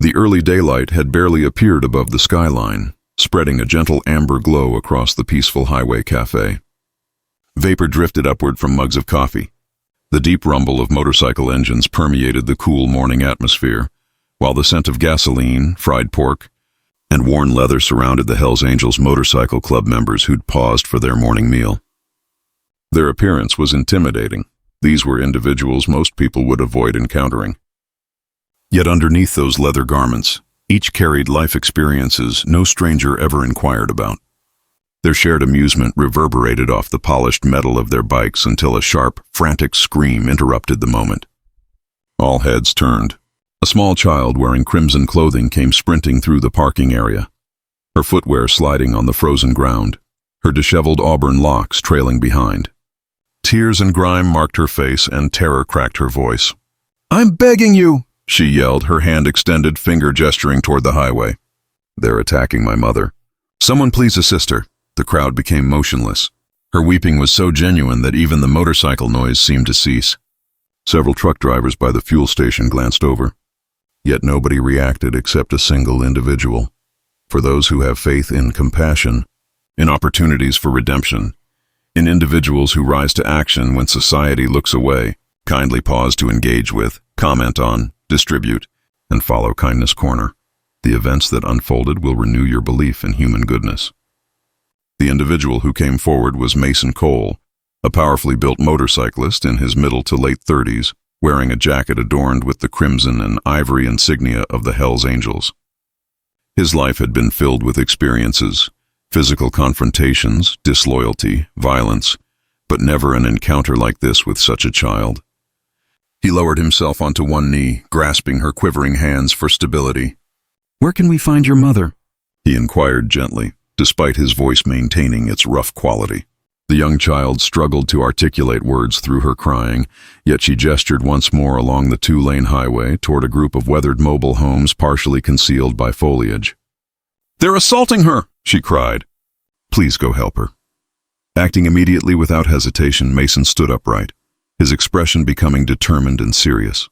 The early daylight had barely appeared above the skyline, spreading a gentle amber glow across the peaceful highway cafe. Vapor drifted upward from mugs of coffee. The deep rumble of motorcycle engines permeated the cool morning atmosphere, while the scent of gasoline, fried pork, and worn leather surrounded the Hells Angels motorcycle club members who'd paused for their morning meal. Their appearance was intimidating. These were individuals most people would avoid encountering. Yet underneath those leather garments, each carried life experiences no stranger ever inquired about. Their shared amusement reverberated off the polished metal of their bikes until a sharp, frantic scream interrupted the moment. All heads turned. A small child wearing crimson clothing came sprinting through the parking area, her footwear sliding on the frozen ground, her disheveled auburn locks trailing behind. Tears and grime marked her face and terror cracked her voice. "I'm begging you!" she yelled, her hand extended, finger gesturing toward the highway. "They're attacking my mother. Someone please assist her." The crowd became motionless. Her weeping was so genuine that even the motorcycle noise seemed to cease. Several truck drivers by the fuel station glanced over. Yet nobody reacted except a single individual. For those who have faith in compassion, in opportunities for redemption, in individuals who rise to action when society looks away, kindly pause to engage with, comment on, distribute, and follow Kindness Corner. The events that unfolded will renew your belief in human goodness. The individual who came forward was Mason Cole, a powerfully built motorcyclist in his middle to late 30s, wearing a jacket adorned with the crimson and ivory insignia of the Hells Angels. His life had been filled with experiences, physical confrontations, disloyalty, violence, but never an encounter like this with such a child. He lowered himself onto one knee, grasping her quivering hands for stability. "Where can we find your mother?" he inquired gently, despite his voice maintaining its rough quality. The young child struggled to articulate words through her crying, yet she gestured once more along the two-lane highway toward a group of weathered mobile homes partially concealed by foliage. "They're assaulting her!" she cried. "Please go help her." Acting immediately without hesitation, Mason stood upright, his expression becoming determined and serious.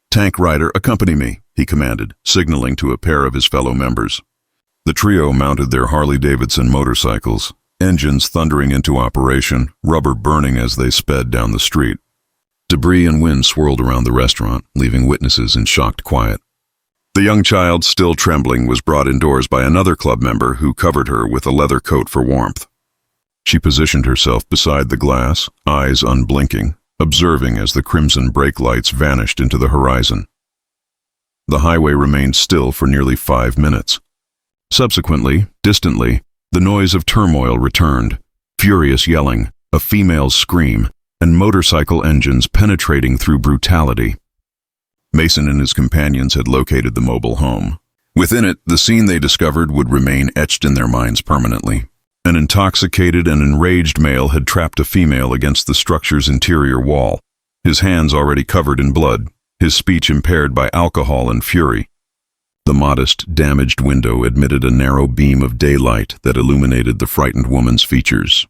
"Tank Rider, accompany me," he commanded, signaling to a pair of his fellow members. The trio mounted their Harley-Davidson motorcycles, engines thundering into operation, rubber burning as they sped down the street. Debris and wind swirled around the restaurant, leaving witnesses in shocked quiet. The young child, still trembling, was brought indoors by another club member who covered her with a leather coat for warmth. She positioned herself beside the glass, eyes unblinking, observing as the crimson brake lights vanished into the horizon. The highway remained still for nearly 5 minutes. Subsequently, distantly, the noise of turmoil returned, furious yelling, a female's scream, and motorcycle engines penetrating through brutality. Mason and his companions had located the mobile home. Within it, the scene they discovered would remain etched in their minds permanently. An intoxicated and enraged male had trapped a female against the structure's interior wall, his hands already covered in blood, his speech impaired by alcohol and fury. The modest, damaged window admitted a narrow beam of daylight that illuminated the frightened woman's features,